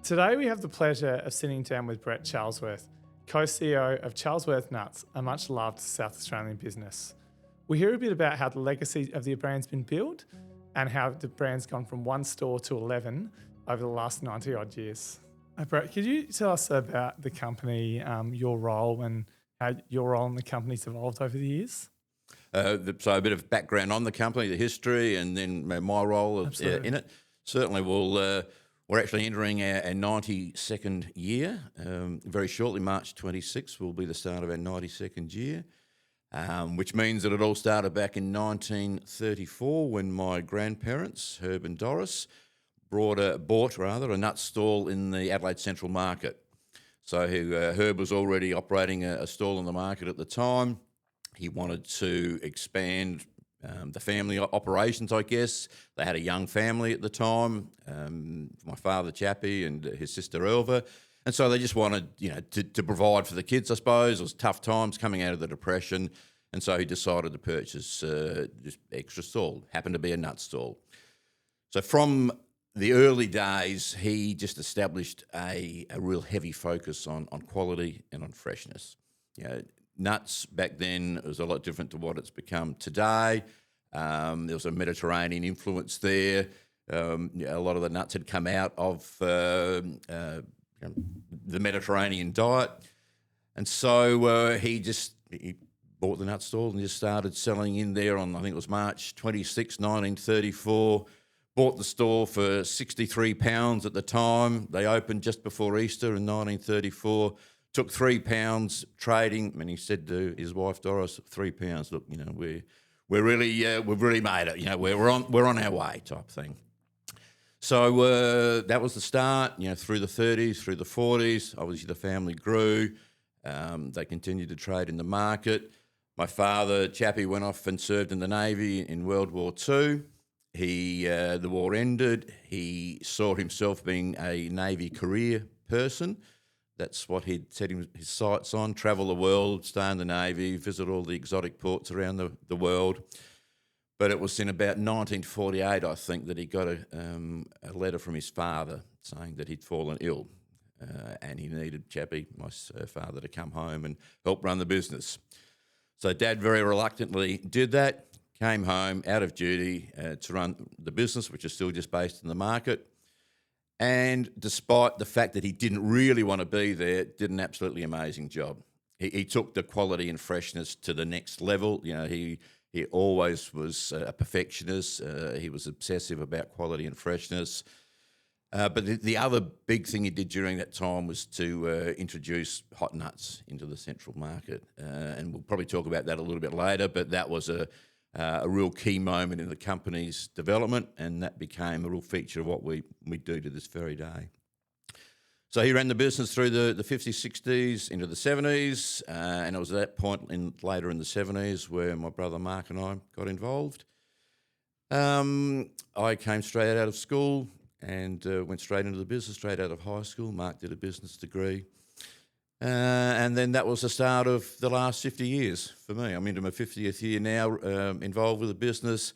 Today we have the pleasure of sitting down with Brett Charlesworth, co-CEO of Charlesworth Nuts, a much loved South Australian business. We hear a bit about how the legacy of the brand's been built and how the brand's gone from one store to 11 over the last 90 odd years. Brett, could you tell us about the company, your role and how your role in the company's evolved over the years? So a bit of background on the company, the history, and then my role in it. Certainly, we're actually entering our 92nd year. Very shortly, March 26th will be the start of our 92nd year, which means that it all started back in 1934 when my grandparents, Herb and Doris, bought a nut stall in the Adelaide Central Market. So Herb was already operating a stall in the market at the time. He wanted to expand the family operations, I guess. They had a young family at the time, my father, Chappie, and his sister, Elva. And so they just wanted, to provide for the kids, I suppose. It was tough times coming out of the Depression. And so he decided to purchase just extra stall. Happened to be a nut stall. So from the early days, he just established a real heavy focus on quality and on freshness. Nuts back then was a lot different to what it's become today. There was a Mediterranean influence there. A lot of the nuts had come out of the Mediterranean diet. And so he bought the nut stall and just started selling in there on, I think it was March 26, 1934. Bought the store for £63 at the time. They opened just before Easter in 1934. Took £3 trading, and he said to his wife Doris, £3. Look, we've really made it. We're on our way, type thing. So that was the start. Through the 30s, through the 40s, obviously the family grew. They continued to trade in the market. My father, Chappie, went off and served in the Navy in World War II. The war ended. He saw himself being a Navy career person. That's what he'd set his sights on, travel the world, stay in the Navy, visit all the exotic ports around the world. But it was in about 1948, I think, that he got a letter from his father saying that he'd fallen ill and he needed Chappie, my father, to come home and help run the business. So Dad very reluctantly did that, came home out of duty to run the business, which is still just based in the market. And despite the fact that he didn't really want to be there, did an absolutely amazing job. He took the quality and freshness to the next level. He always was a perfectionist. He was obsessive about quality and freshness. But the other big thing he did during that time was to introduce hot nuts into the central market. And we'll probably talk about that a little bit later, but that was a real key moment in the company's development, and that became a real feature of what we do to this very day. So he ran the business through the 50s, 60s, into the 70s, and it was at that point later in the 70s where my brother Mark and I got involved. I came straight out of school and went straight into the business, straight out of high school. Mark did a business degree. And then that was the start of the last 50 years for me. I'm into my 50th year now, involved with the business,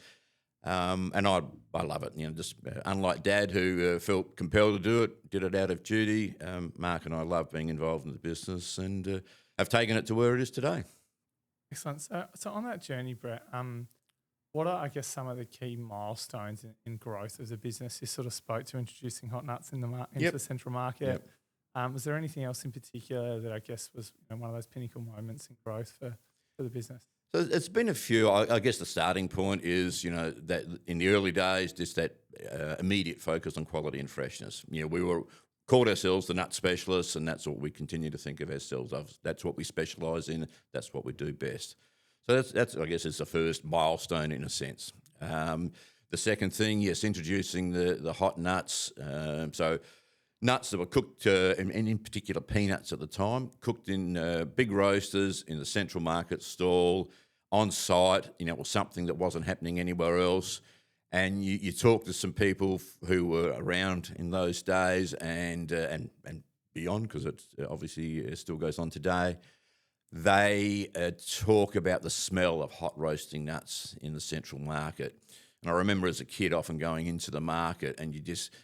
and I love it. Just unlike Dad, who felt compelled to do it, did it out of duty. Mark and I love being involved in the business, and have taken it to where it is today. Excellent. So on that journey, Brett, what are, I guess, some of the key milestones in growth of the business? You sort of spoke to introducing hot nuts into the central market. Yep. Was there anything else in particular that I guess was one of those pinnacle moments in growth for the business? So it's been a few. I guess the starting point is, that in the early days, just that immediate focus on quality and freshness. We called ourselves the nut specialists, and that's what we continue to think of ourselves of. That's what we specialise in. That's what we do best. So that's I guess, is the first milestone in a sense. The second thing, yes, introducing the hot nuts. So nuts that were cooked, and in particular peanuts at the time, cooked in big roasters in the central market stall, on site. It was something that wasn't happening anywhere else. And you talk to some people who were around in those days and beyond, because it obviously still goes on today. They talk about the smell of hot roasting nuts in the central market. And I remember as a kid often going into the market and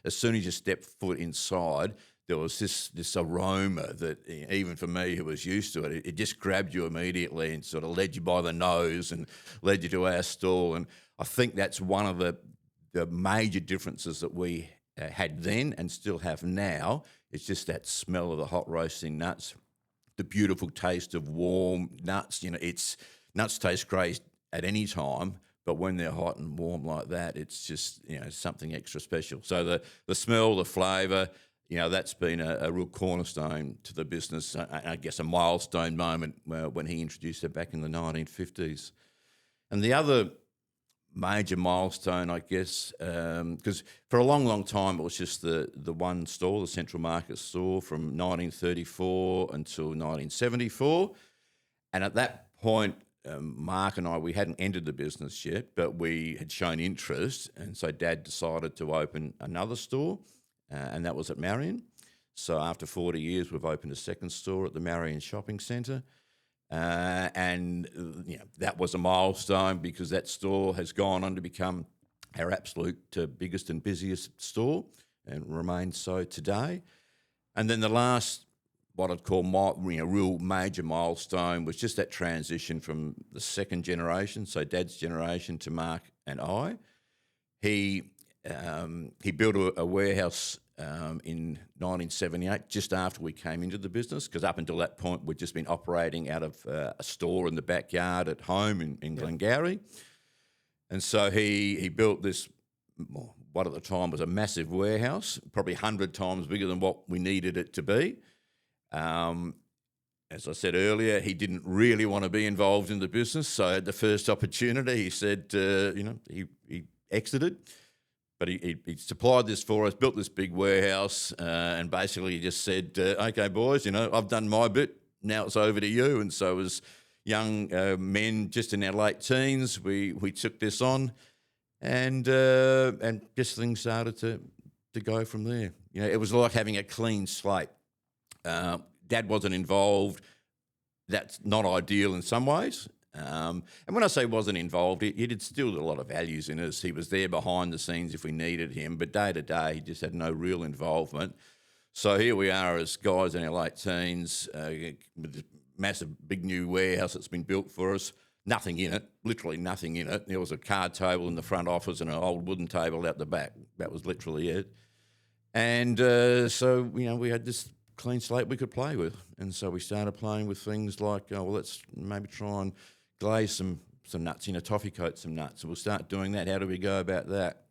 as soon as you step foot inside, there was this aroma that even for me who was used to it, it just grabbed you immediately and sort of led you by the nose and led you to our stall. And I think that's one of the major differences that we had then and still have now. It's just that smell of the hot roasting nuts, the beautiful taste of warm nuts. Nuts taste great at any time, but when they're hot and warm like that, it's just, something extra special. So the smell, the flavour, that's been a real cornerstone to the business. I guess a milestone moment when he introduced it back in the 1950s. And the other major milestone, I guess, because for a long, long time it was just the one store, the Central Market store, from 1934 until 1974. And at that point, Mark and I, we hadn't entered the business yet, but we had shown interest. And so Dad decided to open another store, and that was at Marion. So after 40 years, we've opened a second store at the Marion Shopping Centre. And that was a milestone because that store has gone on to become our absolute biggest and busiest store and remains so today. And then the last, what I'd call real major milestone, was just that transition from the second generation, so Dad's generation, to Mark and I. He built a warehouse in 1978, just after we came into the business, because up until that point we'd just been operating out of a store in the backyard at home in Glengarry. And so he built this, what at the time was a massive warehouse, probably 100 times bigger than what we needed it to be. As I said earlier, he didn't really want to be involved in the business, so at the first opportunity he said, he exited. But he supplied this for us, built this big warehouse, and basically he just said, okay, boys, I've done my bit, now it's over to you. And so as young men just in our late teens, we took this on, and just things started to go from there. It was like having a clean slate. Dad wasn't involved. That's not ideal in some ways. And when I say wasn't involved, he did still a lot of values in us. He was there behind the scenes if we needed him, but day to day he just had no real involvement. So here we are as guys in our late teens with this massive big new warehouse that's been built for us. Nothing in it, literally nothing in it. There was a card table in the front office and an old wooden table out the back. That was literally it. And so we had this clean slate we could play with. And so we started playing with things like, let's maybe try and glaze some nuts, toffee coat some nuts. So we'll start doing that. How do we go about that?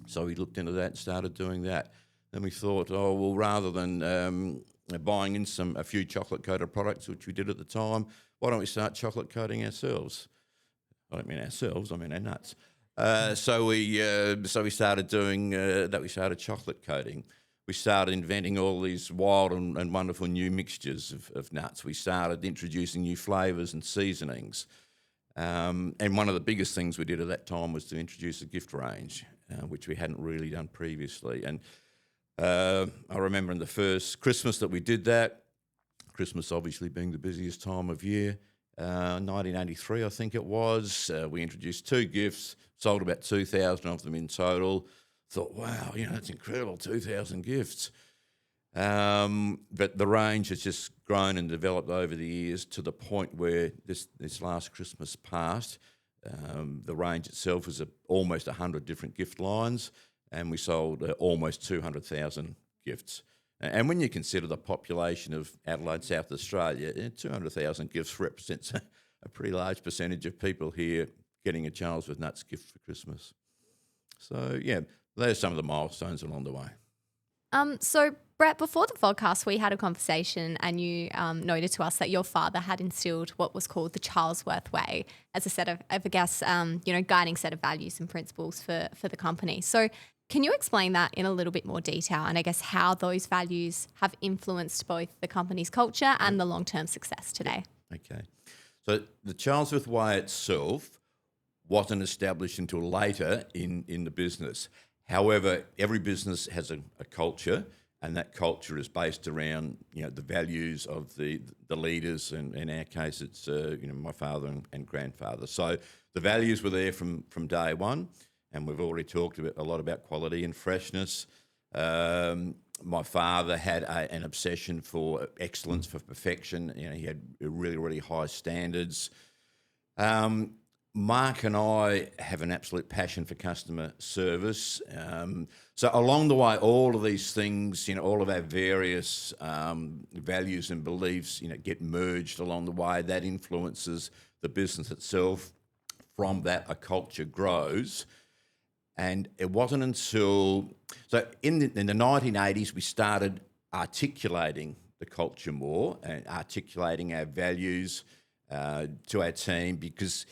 So we looked into that and started doing that. Then we thought, rather than buying in a few chocolate-coated products, which we did at the time, why don't we start chocolate coating ourselves? I don't mean ourselves, I mean our nuts. So we started doing that. We started chocolate coating. We started inventing all these wild and wonderful new mixtures of nuts. We started introducing new flavours and seasonings. And one of the biggest things we did at that time was to introduce a gift range, which we hadn't really done previously. And I remember in the first Christmas that we did that, Christmas obviously being the busiest time of year, 1983 I think it was, we introduced 2 gifts, sold about 2,000 of them in total. Thought, wow, that's incredible, 2,000 gifts. But the range has just grown and developed over the years to the point where this last Christmas past, the range itself was almost 100 different gift lines, and we sold almost 200,000 gifts. And when you consider the population of Adelaide, South Australia, 200,000 gifts represents a pretty large percentage of people here getting a Charlesworth Nuts gift for Christmas. So, there's some of the milestones along the way. So, Brett, before the podcast, we had a conversation and you noted to us that your father had instilled what was called the Charlesworth Way as a set of I guess, guiding set of values and principles for the company. So can you explain that in a little bit more detail and I guess how those values have influenced both the company's culture and the long-term success today? Okay. So the Charlesworth Way itself wasn't established until later in the business. However, every business has a culture, and that culture is based around the values of the leaders, and in our case it's my father and grandfather. So the values were there from day one, and we've already talked a lot about quality and freshness. my father had an obsession for excellence, for perfection. He had really, really high standards. Mark and I have an absolute passion for customer service. So along the way, all of these things, all of our various values and beliefs, get merged along the way. That influences the business itself. From that, a culture grows. And it wasn't until, so in the 1980s, we started articulating the culture more and articulating our values to our team, because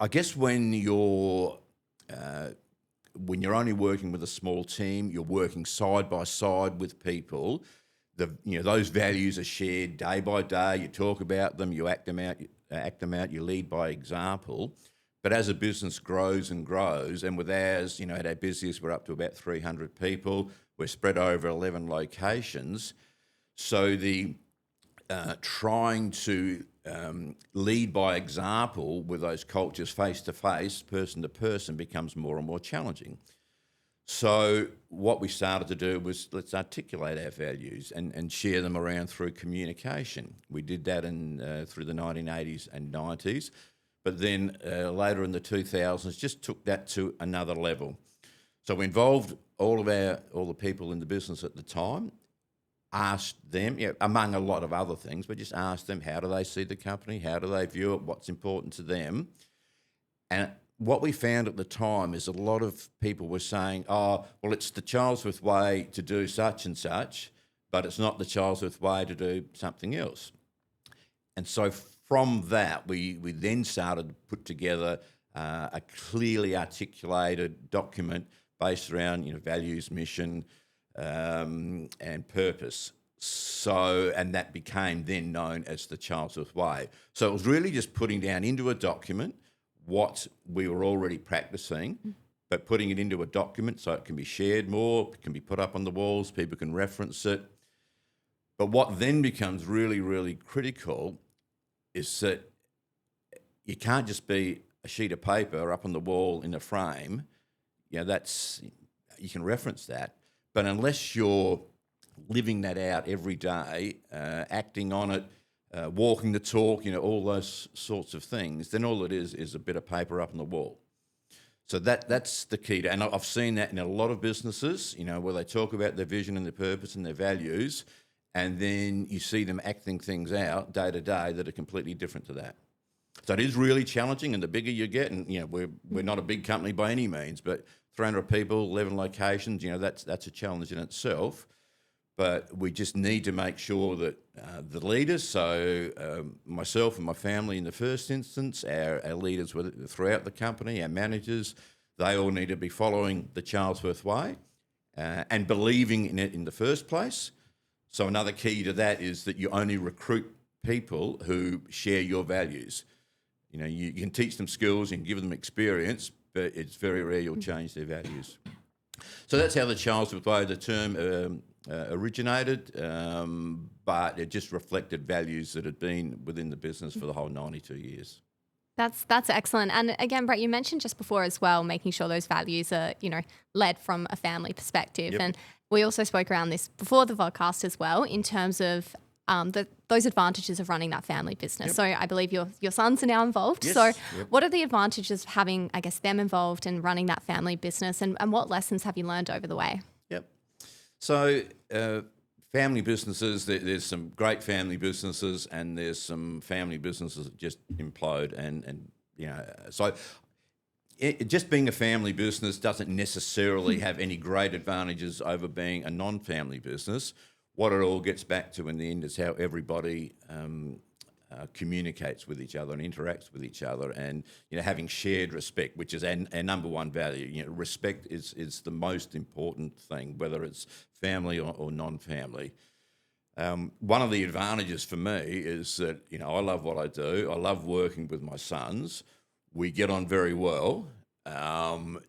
I guess when you're only working with a small team, you're working side by side with people. Those values are shared day by day. You talk about them, you act them out. You lead by example. But as a business grows and grows, and with ours, at our busiest, we're up to about 300 people. We're spread over 11 locations. So the trying to lead by example with those cultures face to face, person to person, becomes more and more challenging. So what we started to do was, let's articulate our values and share them around through communication. We did that through the 1980s and 90s. But then later in the 2000s, just took that to another level. So we involved all the people in the business at the time, asked them, among a lot of other things, but just asked them, how do they see the company? How do they view it? What's important to them? And what we found at the time is a lot of people were saying, oh, well, it's the Charlesworth way to do such and such, but it's not the Charlesworth way to do something else. And so from that, we then started to put together a clearly articulated document based around values, mission, and purpose. So, and that became then known as the Charlesworth Way. So it was really just putting down into a document what we were already practicing, but putting it into a document so it can be shared more, it can be put up on the walls, people can reference it. But what then becomes really, really critical is that you can't just be a sheet of paper up on the wall in a frame. You can reference that, but unless you're living that out every day, acting on it, walking the talk, all those sorts of things, then all it is a bit of paper up on the wall. So that's the key to, and I've seen that in a lot of businesses, where they talk about their vision and their purpose and their values, and then you see them acting things out day to day that are completely different to that. So it is really challenging, and the bigger you get, and we're not a big company by any means, but 300 people, 11 locations, that's a challenge in itself. But we just need to make sure that the leaders, so myself and my family in the first instance, our leaders throughout the company, our managers, they all need to be following the Charlesworth Way and believing in it in the first place. So another key to that is that you only recruit people who share your values. You can teach them skills and give them experience, but it's very rare you'll change their values. So that's how the Charlesworth Way, the term, originated, but it just reflected values that had been within the business for the whole 92 years. That's excellent. And again, Brett, you mentioned just before as well, making sure those values are, led from a family perspective. Yep. And we also spoke around this before the podcast as well, in terms of those advantages of running that family business. Yep. So I believe your sons are now involved. Yes. So Yep. What are the advantages of having, I guess, them involved in running that family business, and what lessons have you learned over the way? Yep. So family businesses, there's some great family businesses, and there's some family businesses that just implode. And so just being a family business doesn't necessarily have any great advantages over being a non-family business. What it all gets back to in the end is how everybody communicates with each other and interacts with each other, and having shared respect, which is our number one value. Respect is the most important thing, whether it's family or non-family. One of the advantages for me is that I love what I do. I love working with my sons. We get on very well,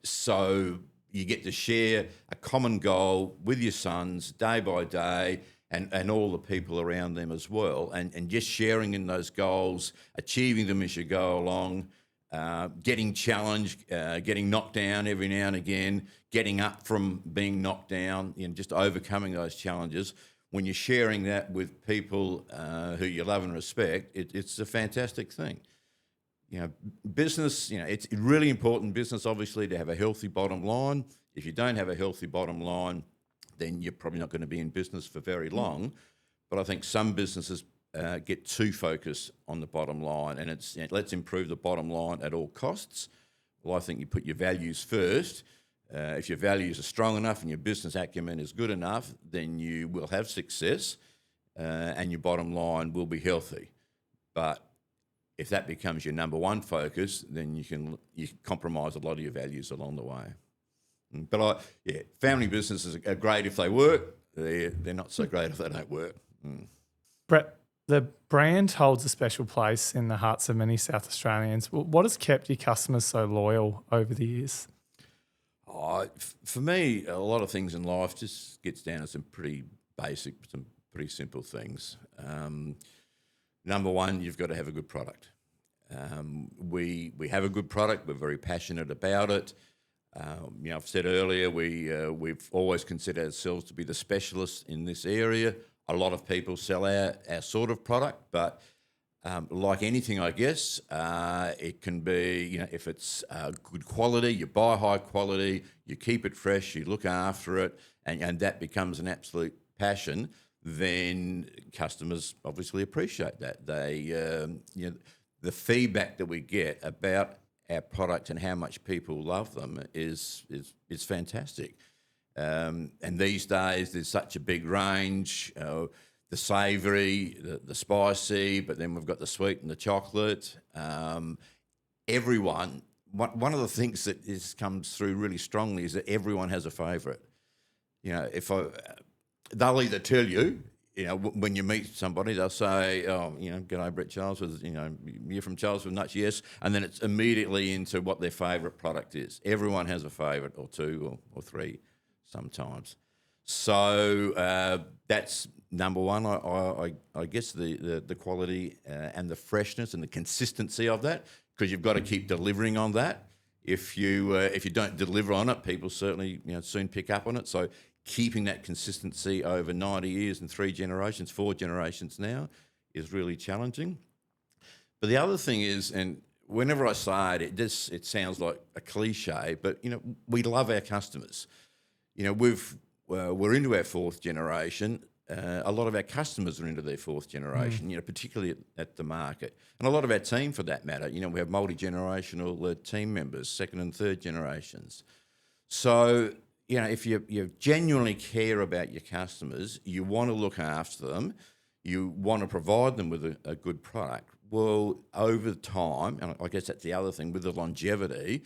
so you get to share a common goal with your sons day by day, and all the people around them as well, and just sharing in those goals, achieving them as you go along, getting challenged, getting knocked down every now and again, getting up from being knocked down, just overcoming those challenges. When you're sharing that with people who you love and respect, it's a fantastic thing. Business, it's really important, business obviously, to have a healthy bottom line. If you don't have a healthy bottom line, then you're probably not going to be in business for very long. But I think some businesses get too focused on the bottom line, and it's let's improve the bottom line at all costs. Well, I think you put your values first. If your values are strong enough and your business acumen is good enough, then you will have success, and your bottom line will be healthy. But if that becomes your number one focus, then you can compromise a lot of your values along the way. But family businesses are great if they work. They're not so great if they don't work. Brett, the brand holds a special place in the hearts of many South Australians. What has kept your customers so loyal over the years? For me, a lot of things in life just gets down to some pretty basic, some pretty simple things. Number one, you've got to have a good product. We have a good product. We're very passionate about it. I've said earlier, we've always considered ourselves to be the specialists in this area. A lot of people sell our sort of product, but like anything, I guess, it can be, if it's good quality, you buy high quality, you keep it fresh, you look after it, and that becomes an absolute passion, then customers obviously appreciate that. They, the feedback that we get about our product and how much people love them is fantastic. And these days there's such a big range, the savoury, the spicy, but then we've got the sweet and the chocolate. Everyone, one of the things that comes through really strongly is that everyone has a favourite. They'll either tell you, when you meet somebody, they'll say, g'day, Brett Charlesworth, you're from Charlesworth Nuts, yes, and then it's immediately into what their favourite product is. Everyone has a favourite, or two or three sometimes. So that's number one. I guess the quality and the freshness and the consistency of that, because you've got to keep delivering on that. If you don't deliver on it, people certainly soon pick up on it. So keeping that consistency over 90 years and 4 generations now, is really challenging. But the other thing is, and whenever I say it sounds like a cliche, but we love our customers. We're into our 4th generation. A lot of our customers are into their 4th generation, particularly at the market. And a lot of our team, for that matter, we have multi-generational team members, 2nd and 3rd generations. So, if you genuinely care about your customers, you want to look after them, you want to provide them with a good product. Well, over time, and I guess that's the other thing with the longevity,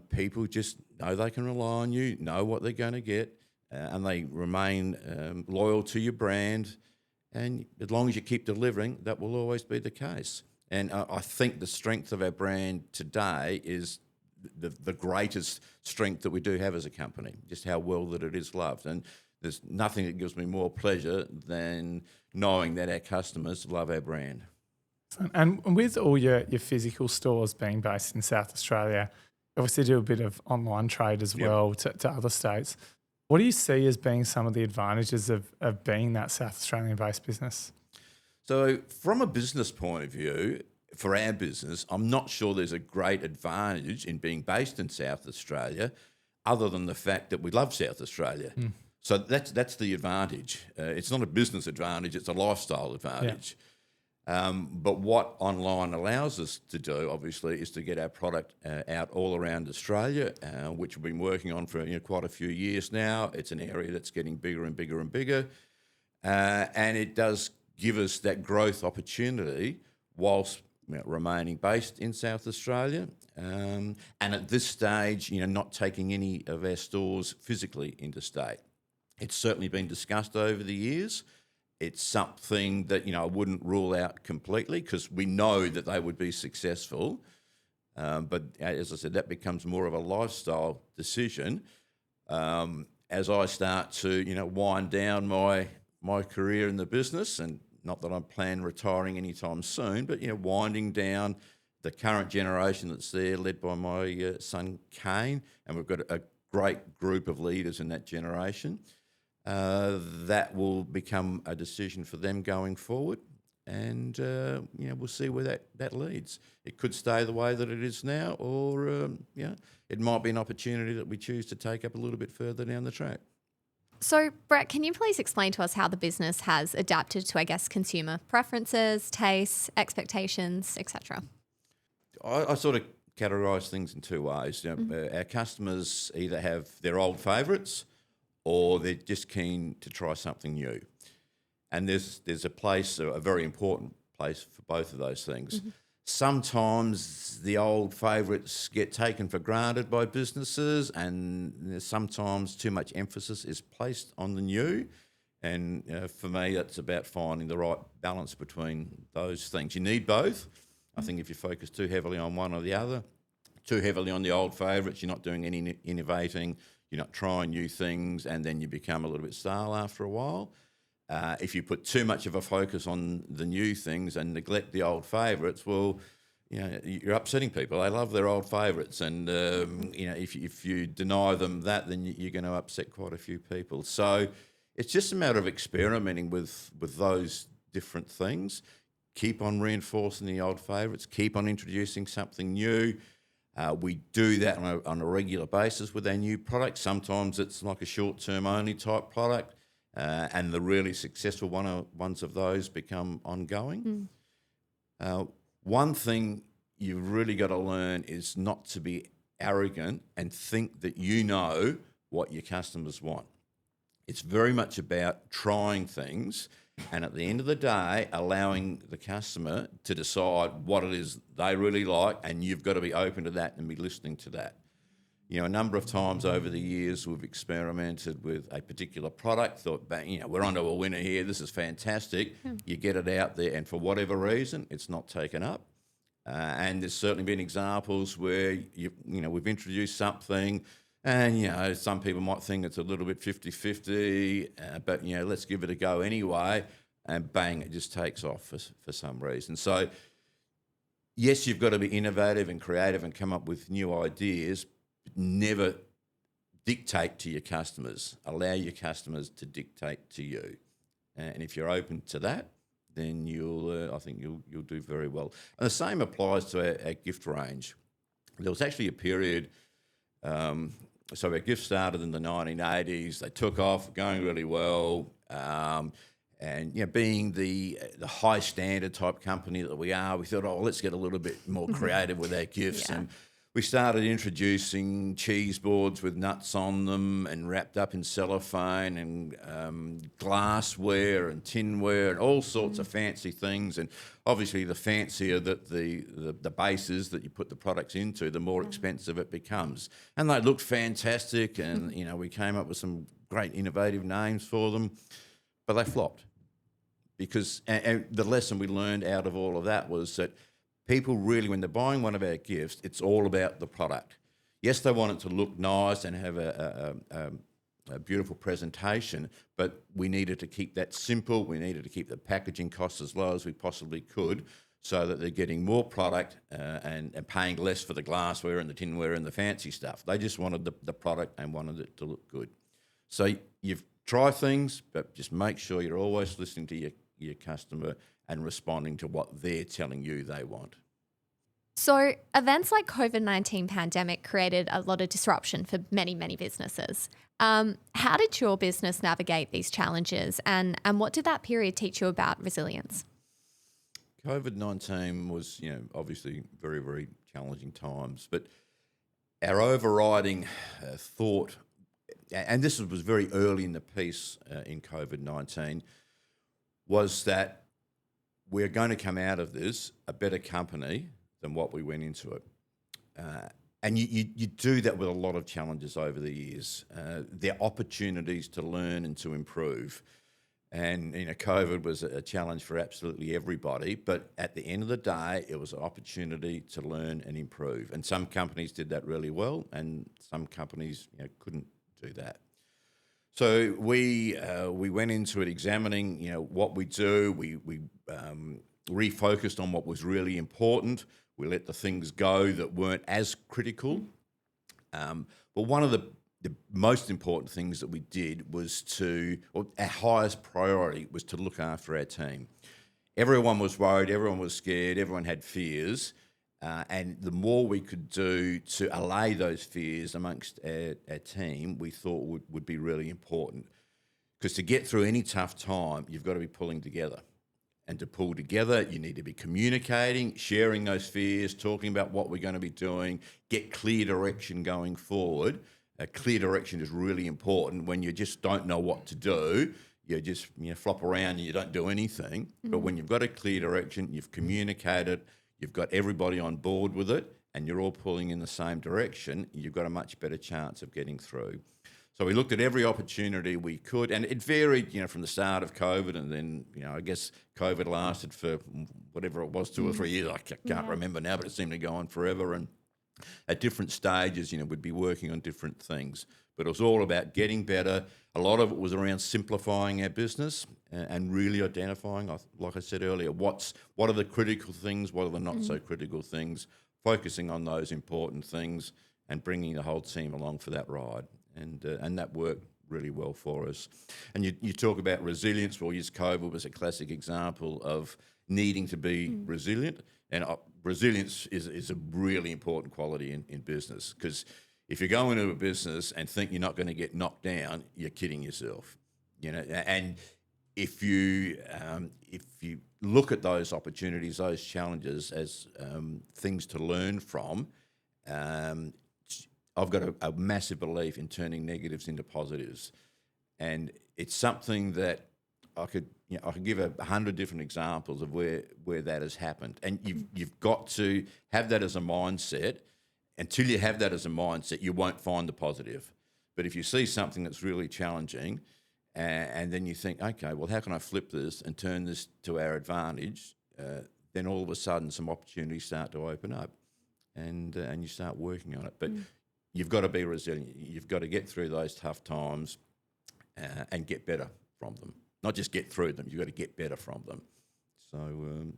people just know they can rely on you, know what they're going to get, and they remain loyal to your brand. And as long as you keep delivering, that will always be the case. And I think the strength of our brand today is the greatest strength that we do have as a company, just how well that it is loved. And there's nothing that gives me more pleasure than knowing that our customers love our brand. And with all your physical stores being based in South Australia, obviously do a bit of online trade as well to other states. What do you see as being some of the advantages of being that South Australian-based business? So from a business point of view, for our business, I'm not sure there's a great advantage in being based in South Australia, other than the fact that we love South Australia. So that's the advantage. It's not a business advantage; it's a lifestyle advantage. But what online allows us to do, obviously, is to get our product out all around Australia, which we've been working on for quite a few years now. It's an area that's getting bigger and bigger and bigger, and it does give us that growth opportunity whilst remaining based in South Australia, and at this stage, not taking any of our stores physically interstate. It's certainly been discussed over the years. It's something that I wouldn't rule out completely, because we know that they would be successful. But as I said, that becomes more of a lifestyle decision as I start to wind down my career in the business, and not that I'm planning retiring anytime soon, but winding down the current generation that's there, led by my son Kane, and we've got a great group of leaders in that generation. That will become a decision for them going forward, and we'll see where that leads. It could stay the way that it is now, or it might be an opportunity that we choose to take up a little bit further down the track. So, Brett, can you please explain to us how the business has adapted to, I guess, consumer preferences, tastes, expectations, etc.? I sort of categorise things in two ways. Our customers either have their old favourites, or they're just keen to try something new. And there's a place, a very important place for both of those things. Mm-hmm. Sometimes the old favourites get taken for granted by businesses, and sometimes too much emphasis is placed on the new. And for me, that's about finding the right balance between those things. You need both. I think if you focus too heavily on one or the other, too heavily on the old favourites, you're not doing any innovating, you're not trying new things, and then you become a little bit stale after a while. If you put too much of a focus on the new things and neglect the old favourites, well, you're upsetting people. They love their old favourites, and if you deny them that, then you're going to upset quite a few people. So it's just a matter of experimenting with those different things. Keep on reinforcing the old favourites. Keep on introducing something new. We do that on a regular basis with our new products. Sometimes it's like a short-term only type product. And the really successful ones of those become ongoing. One thing you've really got to learn is not to be arrogant and think that you know what your customers want. It's very much about trying things, and at the end of the day, allowing the customer to decide what it is they really like, and you've got to be open to that and be listening to that. A number of times over the years we've experimented with a particular product, thought, we're onto a winner here, this is fantastic. You get it out there, and for whatever reason, it's not taken up. And there's certainly been examples where we've introduced something, and some people might think it's a little bit 50-50, but let's give it a go anyway, and bang, it just takes off for some reason. So yes, you've got to be innovative and creative and come up with new ideas. Never dictate to your customers. Allow your customers to dictate to you, and if you're open to that, then I think you'll do very well. And the same applies to our gift range. There was actually a period. So our gifts started in the 1980s. They took off, going really well, and being the high standard type company that we are, we thought, let's get a little bit more creative with our gifts. And we started introducing cheese boards with nuts on them and wrapped up in cellophane and glassware and tinware and all sorts of fancy things. And obviously the fancier that the base is that you put the products into, the more expensive it becomes. And they looked fantastic, and we came up with some great innovative names for them, but they flopped. Because and the lesson we learned out of all of that was that people really, when they're buying one of our gifts, it's all about the product. Yes, they want it to look nice and have a beautiful presentation, but we needed to keep that simple. We needed to keep the packaging costs as low as we possibly could, so that they're getting more product and paying less for the glassware and the tinware and the fancy stuff. They just wanted the product and wanted it to look good. So you've try things, but just make sure you're always listening to your customer and responding to what they're telling you they want. So events like COVID-19 pandemic created a lot of disruption for many, many businesses. How did your business navigate these challenges, and what did that period teach you about resilience? COVID-19 was, obviously very, very challenging times, but our overriding thought, and this was very early in the piece in COVID-19, was that we're going to come out of this a better company than what we went into it. And you do that with a lot of challenges over the years. There are opportunities to learn and to improve. And, COVID was a challenge for absolutely everybody. But at the end of the day, it was an opportunity to learn and improve. And some companies did that really well, and some companies couldn't do that. So we went into it examining, what we do. We refocused on what was really important. We let the things go that weren't as critical. But one of the most important things that we did was our highest priority was to look after our team. Everyone was worried, everyone was scared, everyone had fears. And the more we could do to allay those fears amongst our team, we thought would be really important. Because to get through any tough time, you've got to be pulling together. And to pull together, you need to be communicating, sharing those fears, talking about what we're going to be doing, get clear direction going forward. A clear direction is really important. When you just don't know what to do, you just flop around and you don't do anything. Mm-hmm. But when you've got a clear direction, you've communicated, you've got everybody on board with it, and you're all pulling in the same direction, you've got a much better chance of getting through. So we looked at every opportunity we could, and it varied, from the start of COVID, and then, I guess COVID lasted for whatever it was, 2 or 3 years. I can't remember now, but it seemed to go on forever. And at different stages, we'd be working on different things. But it was all about getting better. A lot of it was around simplifying our business and really identifying, like I said earlier, what are the critical things, what are the not so critical things, focusing on those important things and bringing the whole team along for that ride. And that worked really well for us. And you talk about resilience. Well, COVID was a classic example of needing to be resilient. And resilience is a really important quality in business, because if you go into a business and think you're not going to get knocked down, you're kidding yourself. And if you look at those opportunities, those challenges as things to learn from, I've got a massive belief in turning negatives into positives, and it's something that I could give 100 different examples of where that has happened. And you've got to have that as a mindset. Until you have that as a mindset, you won't find the positive. But if you see something that's really challenging, and then you think, okay, well, how can I flip this and turn this to our advantage? Then all of a sudden, some opportunities start to open up, and you start working on it. But you've got to be resilient. You've got to get through those tough times and get better from them. Not just get through them, you've got to get better from them. So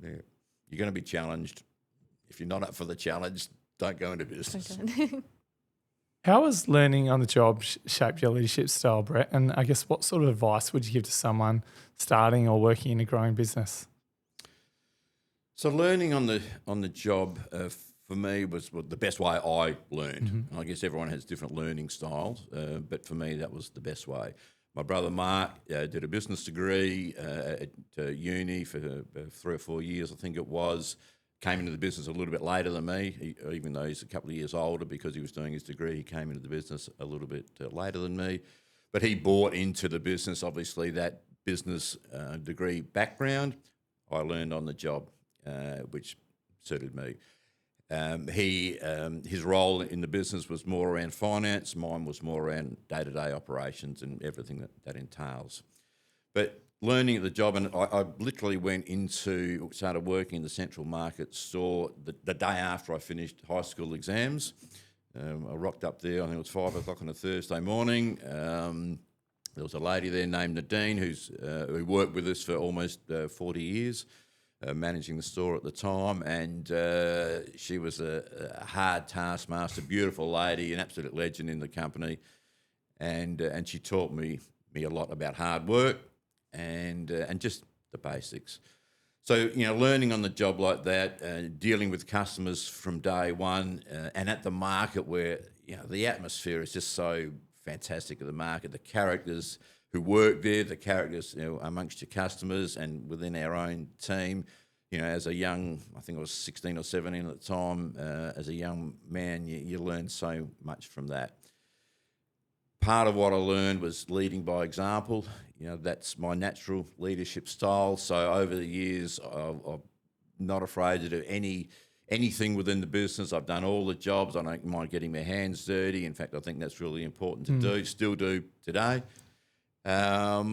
you're going to be challenged. If you're not up for the challenge, don't go into business. How has learning on the job shaped your leadership style, Brett? And I guess what sort of advice would you give to someone starting or working in a growing business? So learning on the job for me was the best way I learned. Mm-hmm. I guess everyone has different learning styles, but for me that was the best way. My brother Mark did a business degree at uni for 3 or 4 years, I think it was. Came into the business a little bit later than me, even though he's a couple of years older because he was doing his degree. He came into the business a little bit later than me. But he bought into the business, obviously, that business degree background. I learned on the job, which suited me. His role in the business was more around finance. Mine was more around day-to-day operations and everything that entails. But learning at the job, and I literally started working in the Central Market store the day after I finished high school exams. I rocked up there, I think it was 5 o'clock on a Thursday morning. There was a lady there named Nadine who worked with us for almost 40 years. Managing the store at the time, and she was a hard taskmaster, beautiful lady, an absolute legend in the company, and she taught me a lot about hard work and just the basics. So learning on the job like that, dealing with customers from day one, and at the market where the atmosphere is just so fantastic at the market, the characters who work there, the characters amongst your customers and within our own team. As a young, I think I was 16 or 17 at the time, as a young man, you learn so much from that. Part of what I learned was leading by example. That's my natural leadership style. So over the years, I'm not afraid to do anything within the business. I've done all the jobs. I don't mind getting my hands dirty. In fact, I think that's really important to do, still do today. So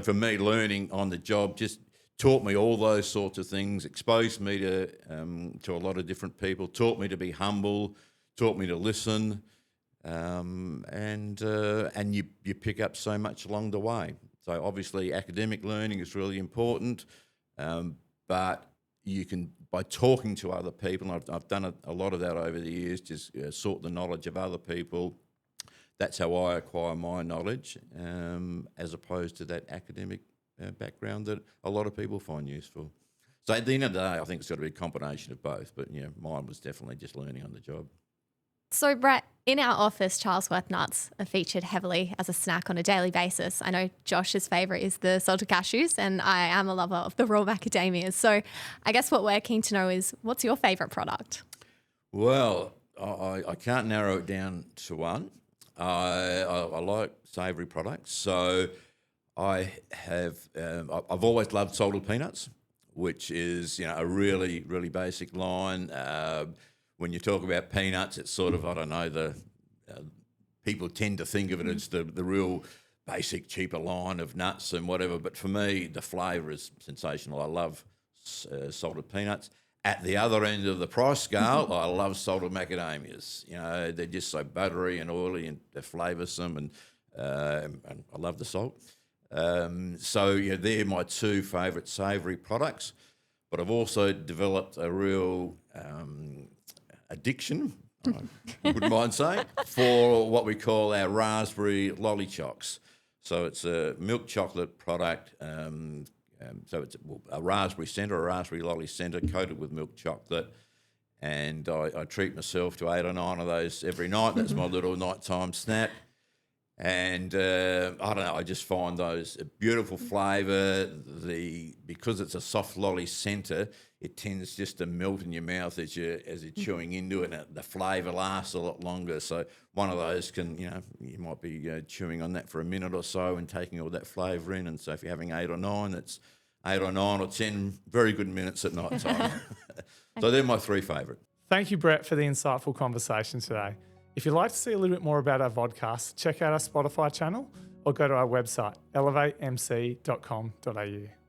for me, learning on the job just taught me all those sorts of things, exposed me to a lot of different people, taught me to be humble, taught me to listen, and you pick up so much along the way. So obviously academic learning is really important, but you can, by talking to other people, and I've done a lot of that over the years, just sort the knowledge of other people. That's how I acquire my knowledge, as opposed to that academic background that a lot of people find useful. So at the end of the day, I think it's got to be a combination of both, but mine was definitely just learning on the job. So, Brett, in our office, Charlesworth Nuts are featured heavily as a snack on a daily basis. I know Josh's favourite is the salted cashews, and I am a lover of the raw macadamias. So I guess what we're keen to know is, what's your favourite product? Well, I can't narrow it down to one. I like savoury products. So I've always loved salted peanuts, which is, a really, really basic line. When you talk about peanuts, it's sort of, I don't know, people tend to think of it as the real basic, cheaper line of nuts and whatever. But for me, the flavour is sensational. I love salted peanuts. At the other end of the price scale, I love salted macadamias. They're just so buttery and oily and they're flavoursome, and I love the salt. So they're my two favourite savoury products. But I've also developed a real addiction, I wouldn't mind saying, for what we call our raspberry lollichocs. So it's a milk chocolate product. So it's a raspberry centre, a raspberry lolly centre coated with milk chocolate. And I treat myself to 8 or 9 of those every night. That's my little nighttime snack. And I don't know, I just find those a beautiful flavour. Because it's a soft lolly centre, it tends just to melt in your mouth as you're chewing into it, and the flavour lasts a lot longer. So one of those can, you might be chewing on that for a minute or so and taking all that flavour in. And so if you're having 8 or 9, that's 8 or 9 or 10 very good minutes at night time. So they're my 3 favourite. Thank you, Brett, for the insightful conversation today. If you'd like to see a little bit more about our vodcast, check out our Spotify channel or go to our website, elevatemc.com.au.